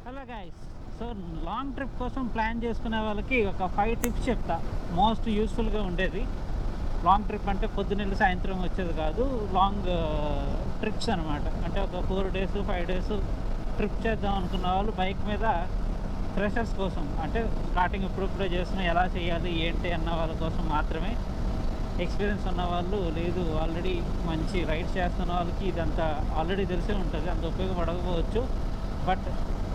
Hello guys, so long trip కోసం plan చేసుకునే వాళ్ళకి ఒక 5 టిప్స్ చెప్తా. మోస్ట్ యూస్ఫుల్గా ఉండేది. లాంగ్ ట్రిప్ అంటే పొద్దున్నెళ్ళి సాయంత్రం వచ్చేది కాదు, లాంగ్ ట్రిప్స్ అనమాట. అంటే ఒక 4 డేస్ 5 డేస్ ట్రిప్ చేద్దాం అనుకున్న వాళ్ళు బైక్ మీద ఫ్రెషర్స్ కోసం, అంటే స్టార్టింగ్ ఇప్పుడిప్పుడే చేస్తున్న ఎలా చేయాలి ఏంటి అన్న వాళ్ళ కోసం మాత్రమే. ఎక్స్పీరియన్స్ ఉన్న వాళ్ళు లేదు, ఆల్రెడీ మంచి రైడ్స్ చేస్తున్న వాళ్ళకి ఇదంతా ఆల్రెడీ తెలిసే ఉంటుంది, అంత ఉపయోగపడకపోవచ్చు. బట్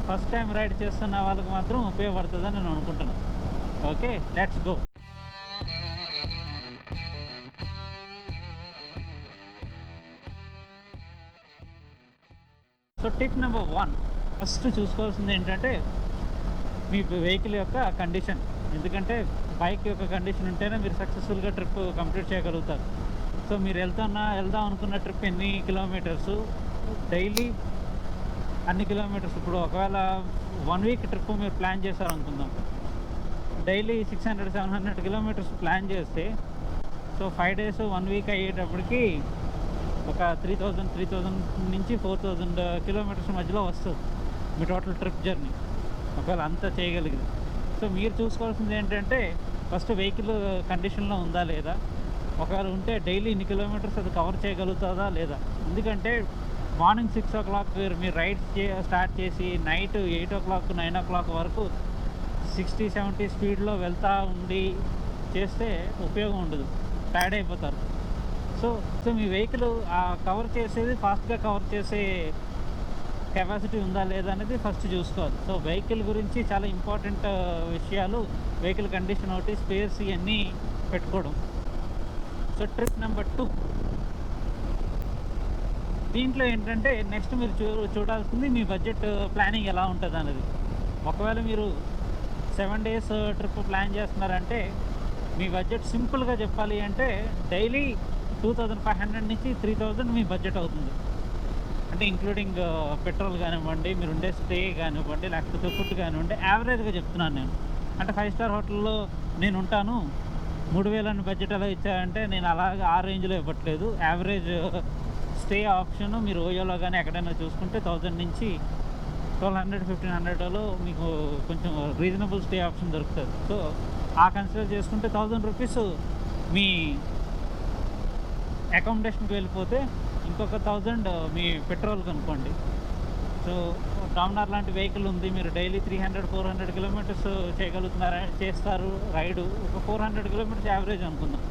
ఫస్ట్ టైం రైడ్ చేస్తున్న వాళ్ళకి మాత్రం ఉపయోగపడుతుందని నేను అనుకుంటున్నాను. Okay, let's go. So tip number 1, first చూసుకోవాల్సింది ఏంటంటే మీ వెహికల్ యొక్క కండిషన్. ఎందుకంటే బైక్ యొక్క కండిషన్ ఉంటేనే మీరు సక్సెస్ఫుల్గా ట్రిప్ కంప్లీట్ చేయగలుగుతారు. సో మీరు వెళ్దాం అనుకున్న ట్రిప్ ఎన్ని కిలోమీటర్స్, డైలీ అన్ని కిలోమీటర్స్. ఇప్పుడు ఒకవేళ 1 వీక్ ట్రిప్ మీరు ప్లాన్ చేశారనుకుందాం, డైలీ 600-700 కిలోమీటర్స్ ప్లాన్ చేస్తే, సో 5 డేస్ 1 వీక్ అయ్యేటప్పటికి ఒక 3000 నుంచి 4000 కిలోమీటర్స్ మధ్యలో వస్తుంది మీ టోటల్ ట్రిప్ జర్నీ, ఒకవేళ అంతా చేయగలిగింది. సో మీరు చూసుకోవాల్సింది ఏంటంటే ఫస్ట్ వెహికల్ కండిషన్లో ఉందా లేదా, ఒకవేళ ఉంటే డైలీ ఇన్ని కిలోమీటర్స్ అది కవర్ చేయగలుగుతుందా లేదా. ఎందుకంటే మార్నింగ్ 6 o'clock మీరు రైడ్స్ స్టార్ట్ చేసి నైట్ 8 o'clock 9 o'clock వరకు 60-70 స్పీడ్లో వెళ్తూ ఉండి చేస్తే ఉపయోగం ఉండదు, టైర్డ్ అయిపోతారు. సో మీ వెహికల్ కవర్ చేసేది ఫాస్ట్గా కవర్ చేసే కెపాసిటీ ఉందా లేదా అనేది ఫస్ట్ చూసుకోవాలి. సో వెహికల్ గురించి చాలా ఇంపార్టెంట్ విషయాలు, వెహికల్ కండిషన్ ఒకటి, స్పేర్స్ ఇవన్నీ పెట్టుకోవడం. సో ట్రిప్ నెంబర్ 2, దీంట్లో ఏంటంటే నెక్స్ట్ మీరు చూడాల్సింది మీ బడ్జెట్ ప్లానింగ్ ఎలా ఉంటుంది అనేది. ఒకవేళ మీరు 7 డేస్ ట్రిప్ ప్లాన్ చేస్తున్నారంటే మీ బడ్జెట్ సింపుల్గా చెప్పాలి అంటే డైలీ 2500 నుంచి 3000 మీ బడ్జెట్ అవుతుంది. అంటే ఇంక్లూడింగ్ పెట్రోల్ కానివ్వండి, మీరు ఉండే స్టే కానివ్వండి, లేకపోతే ఫుడ్ కానివ్వండి. యావరేజ్గా చెప్తున్నాను నేను. అంటే 5 స్టార్ హోటల్లో నేను ఉంటాను, 3000 బడ్జెట్ ఎలా ఇచ్చారంటే నేను అలాగే ఆ రేంజ్లో ఇవ్వట్లేదు. యావరేజ్ స్టే ఆప్షన్ మీరు ఓయోలో కానీ ఎక్కడైనా చూసుకుంటే 1000 నుంచి 1200-1500లో మీకు కొంచెం రీజనబుల్ స్టే ఆప్షన్ దొరుకుతుంది. సో ఆ కన్సిడర్ చేసుకుంటే 1000 రూపీస్ మీ అకామిడేషన్కి వెళ్ళిపోతే ఇంకొక 1000 మీ పెట్రోల్ కనుక్కోండి. సో డామినార్ లాంటి వెహికల్ ఉంది, మీరు డైలీ 300-400 కిలోమీటర్స్ చేస్తారు రైడు. ఒక 400 కిలోమీటర్స్ యావరేజ్ అనుకుందాం,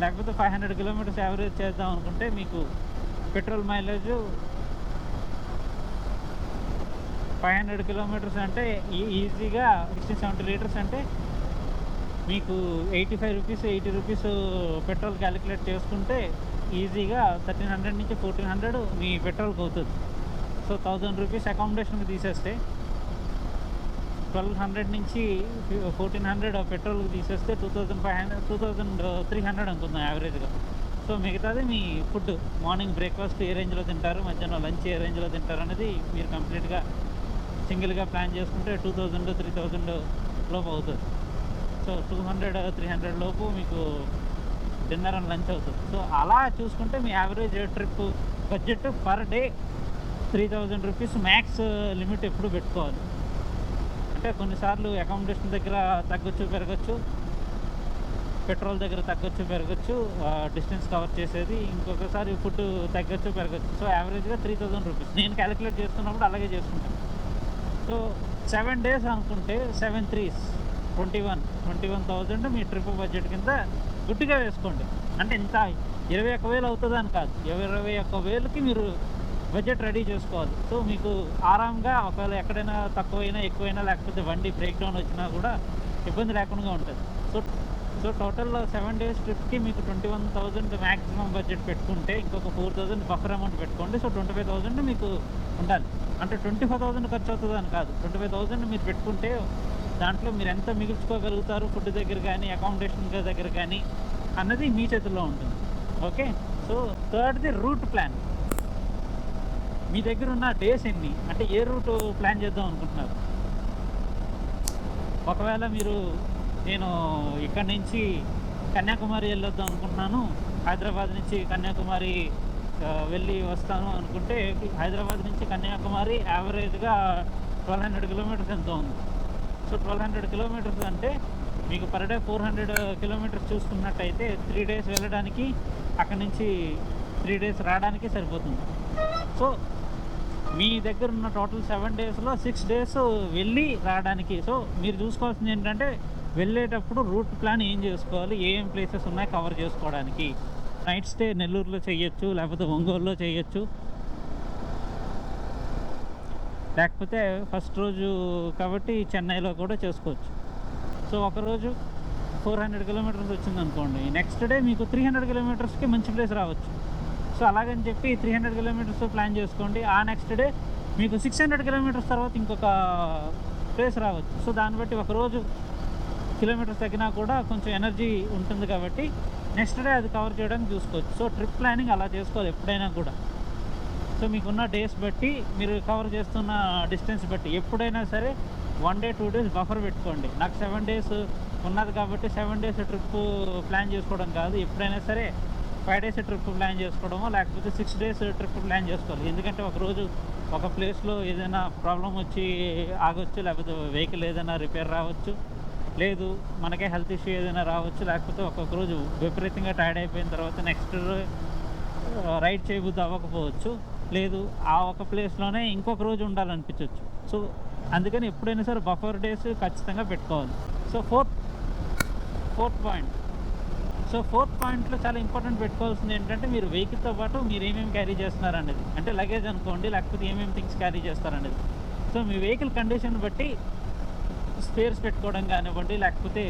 లేకపోతే 500 కిలోమీటర్స్ యావరేజ్ చేద్దాం అనుకుంటే మీకు పెట్రోల్ మైలేజ్ 500 కిలోమీటర్స్ అంటే ఈజీగా 60-70 లీటర్స్ అంటే మీకు 85 రూపీస్ 80 రూపీస్ పెట్రోల్ క్యాలిక్యులేట్ చేసుకుంటే ఈజీగా 1300 నుంచి 1400 మీ పెట్రోల్కి అవుతుంది. సో 1000 రూపీస్ అకామిడేషన్కి తీసేస్తే 1200 నుంచి 1400 పెట్రోల్కి తీసేస్తే 2300 అనుకుందాం యావరేజ్గా. సో మిగతాది మీ ఫుడ్, మార్నింగ్ బ్రేక్ఫాస్ట్ ఏ రేంజ్లో తింటారు, మధ్యాహ్నం లంచ్ ఏ రేంజ్లో తింటారు అనేది మీరు కంప్లీట్గా సింగిల్గా ప్లాన్ చేసుకుంటే 2000-3000 లోపు అవుతుంది. సో 200-300 లోపు మీకు డిన్నర్ అండ్ లంచ్ అవుతుంది. సో అలా చూసుకుంటే మీ average trip budget per day 3000 rupees max limit ఎప్పుడు పెట్టుకోవాలి. అంటే కొన్నిసార్లు అకామిడేషన్ దగ్గర తగ్గొచ్చు పెరగచ్చు, పెట్రోల్ దగ్గర తగ్గొచ్చు పెరగచ్చు, డిస్టెన్స్ కవర్ చేసేది, ఇంకొకసారి ఫుడ్ తగ్గొచ్చు పెరగచ్చు. సో యావరేజ్గా 3000 రూపీస్ నేను క్యాలిక్యులేట్ చేస్తున్నప్పుడు అలాగే చేసుకుంటాను. సో 7 డేస్ అనుకుంటే 7 3s 21,000 మీ ట్రిప్ బడ్జెట్ కింద గుడ్డిగా వేసుకోండి. అంటే ఇంత 21,000 అవుతుందని కాదు, 21,000కి మీరు బడ్జెట్ రెడీ చేసుకోవాలి. సో మీకు ఆరాంగా ఒకవేళ ఎక్కడైనా తక్కువైనా ఎక్కువైనా లేకపోతే బండి బ్రేక్ డౌన్ వచ్చినా కూడా ఇబ్బంది లేకుండా ఉంటుంది. సో టోటల్ 7 డేస్ ట్రిప్కి మీకు 21,000 మ్యాక్సిమం బడ్జెట్ పెట్టుకుంటే ఇంకొక 4,000 బఫర్ అమౌంట్ పెట్టుకోండి. సో 25,000 మీకు ఉండాలి. అంటే 25,000 ఖర్చు అవుతుంది అని కాదు, 25,000 మీరు పెట్టుకుంటే దాంట్లో మీరు ఎంత మిగుల్చుకోగలుగుతారు ఫుడ్ దగ్గర కానీ అకామిడేషన్ దగ్గర కానీ అన్నది మీ చేతుల్లో ఉంటుంది. ఓకే, సో థర్డ్ది రూట్ ప్లాన్. మీ దగ్గర ఉన్న డేస్ ఎన్ని, అంటే ఏ రూట్ ప్లాన్ చేద్దాం అనుకుంటున్నారు. ఒకవేళ నేను ఇక్కడ నుంచి కన్యాకుమారి వెళ్ళొద్దాం అనుకుంటున్నాను, హైదరాబాద్ నుంచి కన్యాకుమారి వెళ్ళి వస్తాను అనుకుంటే హైదరాబాద్ నుంచి కన్యాకుమారి యావరేజ్గా 1200 కిలోమీటర్స్ ఎంతో ఉంది. సో 1200 కిలోమీటర్స్ అంటే మీకు పర్ డే 400 కిలోమీటర్స్ చూసుకున్నట్టయితే 3 డేస్ వెళ్ళడానికి, అక్కడి నుంచి 3 డేస్ రావడానికి సరిపోతుంది. సో మీ దగ్గర ఉన్న టోటల్ 7 డేస్లో 6 డేస్ వెళ్ళి రావడానికి. సో మీరు చూసుకోవాల్సింది ఏంటంటే వెళ్ళేటప్పుడు రూట్ ప్లాన్ ఏం చేసుకోవాలి, ఏం ప్లేసెస్ ఉన్నాయి కవర్ చేసుకోవడానికి. నైట్ స్టే నెల్లూరులో చేయొచ్చు, లేకపోతే ఒంగోలులో చేయొచ్చు, లేకపోతే ఫస్ట్ రోజు కాబట్టి చెన్నైలో కూడా చేసుకోవచ్చు. సో ఒకరోజు 400 కిలోమీటర్స్ వచ్చింది అనుకోండి, నెక్స్ట్ డే మీకు 300 కిలోమీటర్స్కి మంచి ప్లేస్ రావచ్చు. సో అలాగని చెప్పి 300 కిలోమీటర్స్ ప్లాన్ చేసుకోండి. ఆ నెక్స్ట్ డే మీకు 600 కిలోమీటర్స్ తర్వాత ఇంకొక ప్లేస్ రావచ్చు. సో దాన్ని బట్టి ఒకరోజు కిలోమీటర్స్ తగ్గినా కూడా కొంచెం ఎనర్జీ ఉంటుంది కాబట్టి నెక్స్ట్ డే అది కవర్ చేయడానికి చూసుకోవచ్చు. సో ట్రిప్ ప్లానింగ్ అలా చేసుకోవాలి ఎప్పుడైనా కూడా. సో మీకున్న డేస్ బట్టి, మీరు కవర్ చేస్తున్న డిస్టెన్స్ బట్టి ఎప్పుడైనా సరే 1 డే 2 డేస్ బఫర్ పెట్టుకోండి. నాకు 7 డేస్ ఉన్నది కాబట్టి 7 డేస్ ట్రిప్ ప్లాన్ చేసుకోవడం కాదు, ఎప్పుడైనా సరే 5 డేస్ ట్రిప్ ప్లాన్ చేసుకోవడమో లేకపోతే 6 డేస్ ట్రిప్ ప్లాన్ చేసుకోవాలి. ఎందుకంటే ఒకరోజు ఒక ప్లేస్లో ఏదైనా ప్రాబ్లం వచ్చి ఆగొచ్చు, లేకపోతే వెహికల్ ఏదైనా రిపేర్ రావచ్చు, లేదు మనకే హెల్త్ ఇష్యూ ఏదైనా రావచ్చు, లేకపోతే ఒక్కొక్క రోజు విపరీతంగా టైర్డ్ అయిపోయిన తర్వాత నెక్స్ట్ రైడ్ చేయబుద్ధి అవ్వకపోవచ్చు, లేదు ఆ ఒక ప్లేస్లోనే ఇంకొక రోజు ఉండాలనిపించవచ్చు. సో అందుకని ఎప్పుడైనా సరే బఫర్ డేస్ ఖచ్చితంగా పెట్టుకోవాలి. సో ఫోర్త్ పాయింట్లో చాలా ఇంపార్టెంట్ పెట్టుకోవాల్సింది ఏంటంటే మీరు వెహికల్తో పాటు మీరు ఏమేమి క్యారీ చేస్తున్నారనేది. అంటే లగేజ్ అనుకోండి, లేకపోతే ఏమేమి థింగ్స్ క్యారీ చేస్తారనేది. సో మీ వెహికల్ కండిషన్ బట్టి స్పేర్స్ పెట్టుకోవడం కానివ్వండి, లేకపోతే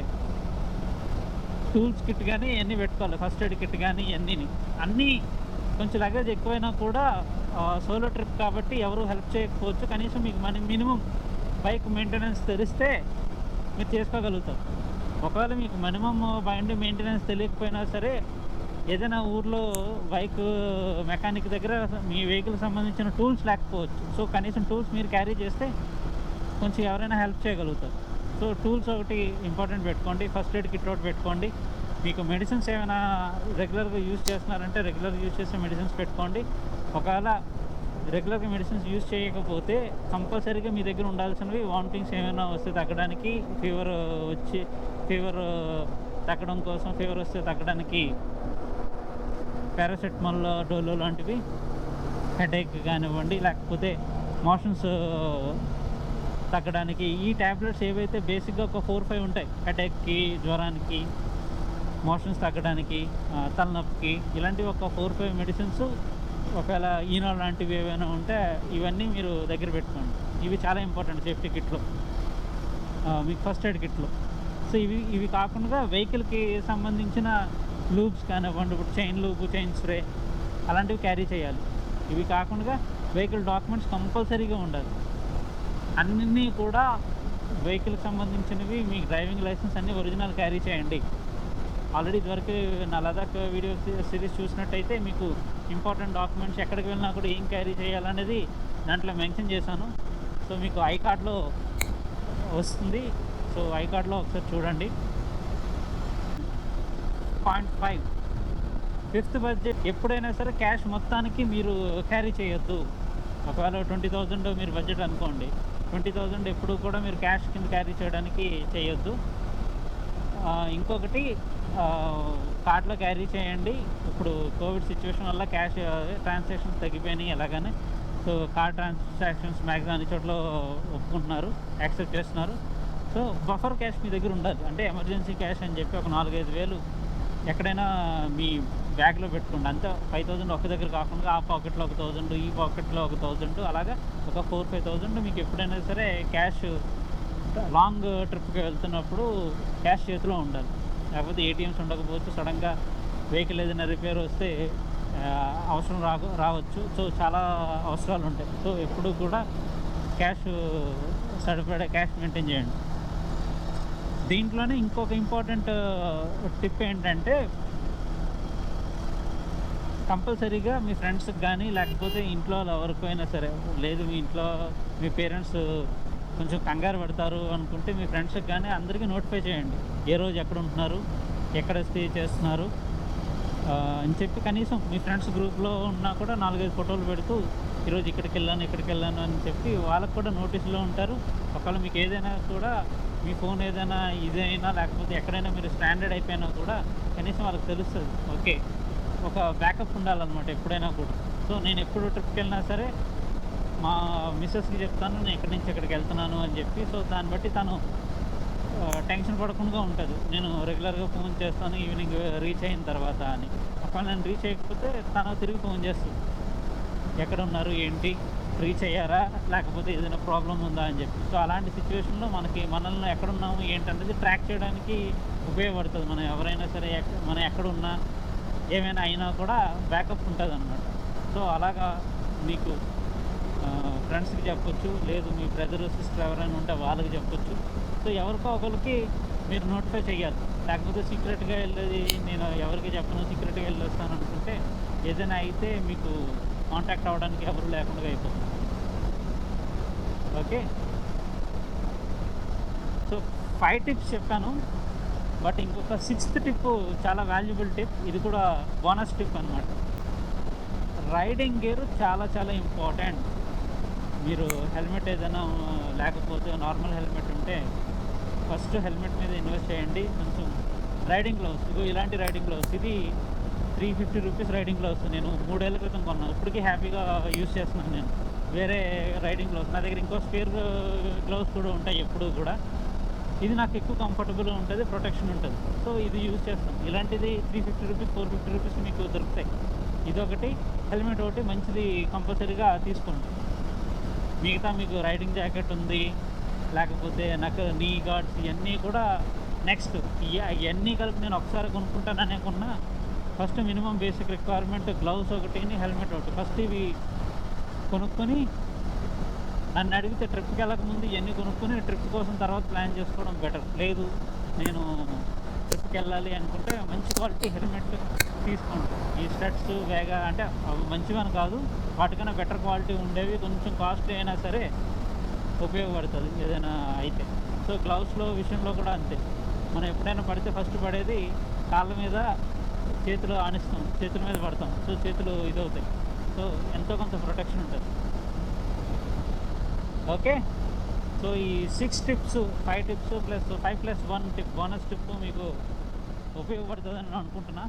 టూల్స్ కిట్ కానీ ఇవన్నీ పెట్టుకోవాలి, ఫస్ట్ ఎయిడ్ కిట్ కానీ అన్నీ కొంచెం లగేజ్ ఎక్కువైనా కూడా సోలో ట్రిప్ కాబట్టి ఎవరు హెల్ప్ చేయకపోవచ్చు. కనీసం మీకు మినిమం బైక్ మెయింటెనెన్స్ తెలిస్తే మీరు చేసుకోగలుగుతారు. ఒకవేళ మీకు మినిమం బండి మెయింటెనెన్స్ తెలియకపోయినా సరే ఏదైనా ఊర్లో బైక్ మెకానిక్ దగ్గర మీ వెహికల్ సంబంధించిన టూల్స్ లేకపోవచ్చు. సో కనీసం టూల్స్ మీరు క్యారీ చేస్తే కొంచెం ఎవరైనా హెల్ప్ చేయగలుగుతారు. సో టూల్స్ ఒకటి ఇంపార్టెంట్ పెట్టుకోండి, ఫస్ట్ ఎయిడ్ కిట్ ఒకటి పెట్టుకోండి. మీకు మెడిసిన్స్ ఏమైనా రెగ్యులర్గా యూజ్ చేస్తున్నారంటే రెగ్యులర్గా యూజ్ చేసే మెడిసిన్స్ పెట్టుకోండి. ఒకవేళ రెగ్యులర్గా మెడిసిన్స్ యూజ్ చేయకపోతే కంపల్సరీగా మీ దగ్గర ఉండాల్సినవి వామిటింగ్స్ ఏమైనా వస్తే తగ్గడానికి, ఫీవర్ తగ్గడం కోసం, ఫీవర్ వస్తే తగ్గడానికి పారాసెటమాల్, డోలో లాంటివి, హెడేక్ కానివ్వండి, లేకపోతే మోషన్స్ తగ్గడానికి ఈ ట్యాబ్లెట్స్ ఏవైతే బేసిక్గా ఒక 4-5 ఉంటాయి, హెడేక్కి, జ్వరానికి, మోషన్స్ తగ్గడానికి, తలనొప్పికి, ఇలాంటివి ఒక 4-5 మెడిసిన్స్, ఒకవేళ ఈనో లాంటివి ఏవైనా ఉంటే ఇవన్నీ మీరు దగ్గర పెట్టుకోండి. ఇవి చాలా ఇంపార్టెంట్ సేఫ్టీ కిట్లో, మీకు ఫస్ట్ ఎయిడ్ కిట్లో. సో ఇవి కాకుండా వెహికల్కి సంబంధించిన లూబ్స్ కానివ్వండి, ఇప్పుడు చైన్ లూబ్, చైన్ స్ప్రే అలాంటివి క్యారీ చేయాలి. ఇవి కాకుండా వెహికల్ డాక్యుమెంట్స్ కంపల్సరీగా ఉండాలి. అన్నీ కూడా వెహికల్కి సంబంధించినవి, మీ డ్రైవింగ్ లైసెన్స్ అన్నీ ఒరిజినల్ క్యారీ చేయండి. ఆల్రెడీ ఇదివరకు నా లదాఖ్ వీడియో సిరీస్ చూసినట్టయితే మీకు ఇంపార్టెంట్ డాక్యుమెంట్స్ ఎక్కడికి వెళ్ళినా కూడా ఏం క్యారీ చేయాలనేది దాంట్లో మెన్షన్ చేశాను. సో మీకు ఐ కార్డ్లో వస్తుంది. సో ఐ కార్డ్లో ఒకసారి చూడండి. Point 5, fifth budget. ఎప్పుడైనా సరే క్యాష్ మొత్తానికి మీరు క్యారీ చేయొద్దు. ఒకవేళ 20,000 మీరు బడ్జెట్ అనుకోండి, 20,000 ఎప్పుడు కూడా మీరు క్యాష్ కింద క్యారీ చేయడానికి చేయొద్దు. ఇంకొకటి కార్డ్లో క్యారీ చేయండి. ఇప్పుడు కోవిడ్ సిచ్యువేషన్ వల్ల క్యాష్ ట్రాన్సాక్షన్స్ తగ్గిపోయినాయి ఎలాగని. సో కార్డ్ ట్రాన్సాక్షన్స్ మ్యాక్సిమం అన్ని చోట్ల ఒప్పుకుంటున్నారు, యాక్సెప్ట్ చేస్తున్నారు. సో బఫర్ క్యాష్ మీ దగ్గర ఉండాలి. అంటే ఎమర్జెన్సీ క్యాష్ అని చెప్పి ఒక 4-5 వేలు ఎక్కడైనా మీ బ్యాగ్లో పెట్టుకోండి. అంతే 5,000 ఒక దగ్గర కాకుండా ఆ పాకెట్లో 1,000, ఈ పాకెట్లో 1,000, అలాగా ఒక 4-5,000 మీకు ఎప్పుడైనా సరే క్యాష్ లాంగ్ ట్రిప్కి వెళ్తున్నప్పుడు క్యాష్ చేతిలో ఉండాలి. లేకపోతే ఏటీఎంస్ ఉండకపోవచ్చు, సడన్గా వెహికల్ ఏదైనా రిపేర్ వస్తే అవసరం రావచ్చు. సో చాలా అవసరాలు ఉంటాయి. సో ఎప్పుడు కూడా క్యాష్ సరిపడే క్యాష్ మెయింటైన్ చేయండి. దీంట్లోనే ఇంకొక ఇంపార్టెంట్ టిప్ ఏంటంటే కంపల్సరీగా మీ ఫ్రెండ్స్కి కానీ లేకపోతే ఇంట్లో ఎవరికైనా సరే, లేదు మీ ఇంట్లో మీ పేరెంట్స్ కొంచెం కంగారు పడతారు అనుకుంటే మీ ఫ్రెండ్స్కి కానీ అందరికీ నోటిఫై చేయండి. ఏ రోజు ఎక్కడ ఉంటున్నారు, ఎక్కడ స్టే చేస్తున్నారు అని చెప్పి కనీసం మీ ఫ్రెండ్స్ గ్రూప్లో ఉన్నా కూడా 4-5 ఫోటోలు పెడుతూ ఈరోజు ఇక్కడికి వెళ్ళాను అని చెప్పి వాళ్ళకు కూడా నోటీస్లో ఉంటారు. ఒకవేళ మీకు ఏదైనా కూడా మీ ఫోన్ ఏదైనా ఇదైనా లేకపోతే ఎక్కడైనా మీరు స్ట్రాండెడ్ అయిపోయినా కూడా కనీసం వాళ్ళకి తెలుస్తుంది. ఓకే, ఒక బ్యాకప్ ఉండాలన్నమాట ఎప్పుడైనా కూడా. సో నేను ఎప్పుడు ట్రిప్కి వెళ్ళినా సరే మా మిస్సెస్కి చెప్తాను నేను ఎక్కడి నుంచి ఎక్కడికి వెళ్తున్నాను అని చెప్పి. సో దాన్ని బట్టి తను టెన్షన్ పడకుండా ఉంటుంది. నేను రెగ్యులర్గా ఫోన్ చేస్తాను ఈవినింగ్ రీచ్ అయిన తర్వాత అని. ఒకవేళ నేను రీచ్ అయ్యకపోతే తను తిరిగి ఫోన్ చేస్తుంది, ఎక్కడ ఉన్నారు ఏంటి, రీచ్ అయ్యారా, లేకపోతే ఏదైనా ప్రాబ్లం ఉందా అని చెప్పి. సో అలాంటి సిచ్యువేషన్లో మనల్ని ఎక్కడున్నాము ఏంటనేది ట్రాక్ చేయడానికి ఉపయోగపడుతుంది. మనం ఎవరైనా సరే మనం ఎక్కడున్నా ఏమైనా అయినా కూడా బ్యాకప్ ఉంటుంది అనమాట. సో అలాగా మీకు ఫ్రెండ్స్కి చెప్పొచ్చు, లేదు మీ బ్రదర్ సిస్టర్ ఎవరైనా ఉంటే వాళ్ళకి చెప్పొచ్చు. సో ఎవరికో ఒకరికి మీరు నోటిఫై చేయాలి. లేకపోతే సీక్రెట్గా వెళ్ళేది నేను ఎవరికి చెప్పను, సీక్రెట్గా వెళ్ళి వస్తాను అనుకుంటే ఏదైనా అయితే మీకు కాంటాక్ట్ అవ్వడానికి ఎవరు లేకుండా అయిపోతుంది. ఓకే, సో 5 టిప్స్ చెప్పాను. బట్ ఇంకొక 6th టిప్ చాలా వాల్యుబుల్ టిప్. ఇది కూడా బోనస్ టిప్ అనమాట. రైడింగ్ గేర్ చాలా చాలా ఇంపార్టెంట్. మీరు హెల్మెట్ ఏదైనా లేకపోతే నార్మల్ హెల్మెట్ ఉంటే ఫస్ట్ హెల్మెట్ మీద ఇన్వెస్ట్ చేయండి. కొంచెం రైడింగ్ గ్లౌస్, ఇలాంటి రైడింగ్ గ్లౌస్, ఇది 350 రూపీస్ రైడింగ్ గ్లౌస్. నేను 3 ఏళ్ళ క్రితం కొన్నాను. ఇప్పటికీ హ్యాపీగా యూజ్ చేస్తున్నాను నేను. వేరే రైడింగ్ గ్లౌస్ నా దగ్గర ఇంకో స్పేర్ గ్లౌస్ కూడా ఉంటాయి ఎప్పుడు కూడా. ఇది నాకు ఎక్కువ కంఫర్టబుల్గా ఉంటుంది, ప్రొటెక్షన్ ఉంటుంది. సో ఇది యూజ్ చేస్తాను. ఇలాంటిది 350 రూపీస్ 450 రూపీస్ మీకు దొరుకుతాయి. ఇదొకటి, హెల్మెట్ ఒకటి మంచిది కంపల్సరీగా తీసుకోండి. మిగతా మీకు రైడింగ్ జాకెట్ ఉంది, లేకపోతే నాకు నీ గార్డ్స్, ఇవన్నీ కూడా నెక్స్ట్. ఇవన్నీ కలిపి నేను ఒకసారి కొనుక్కుంటానని కొన్నా. First minimum basic requirement gloves ఒకటి, హెల్మెట్ ఒకటి. ఫస్ట్ ఇవి కొనుక్కొని నన్ను అడిగితే ట్రిప్కి వెళ్ళకముందు ఇవన్నీ కొనుక్కొని ట్రిప్ కోసం తర్వాత ప్లాన్ చేసుకోవడం బెటర్. లేదు నేను ట్రిప్కి వెళ్ళాలి అనుకుంటే మంచి క్వాలిటీ హెల్మెట్ తీసుకోండి. ఈ స్టడ్స్ వేగా అంటే అవి మంచివని కాదు, వాటికన్నా బెటర్ క్వాలిటీ ఉండేవి, కొంచెం కాస్ట్లీ అయినా సరే ఉపయోగపడుతుంది ఏదైనా అయితే. సో గ్లౌస్లో విషయంలో కూడా అంతే. మనం ఎప్పుడైనా పడితే ఫస్ట్ పడేది కాళ్ళ మీద, చేతులు ఆనిస్తాం, చేతుల మీద పడతాం. సో చేతులు ఇదవుతాయి. సో ఎంతో కొంత ప్రొటెక్షన్ ఉంటుంది. ఓకే, సో ఈ 6 tips, 5 tips plus 5+1 tip bonus tip మీకు ఉపయోగపడుతుందని నేను అనుకుంటున్నా.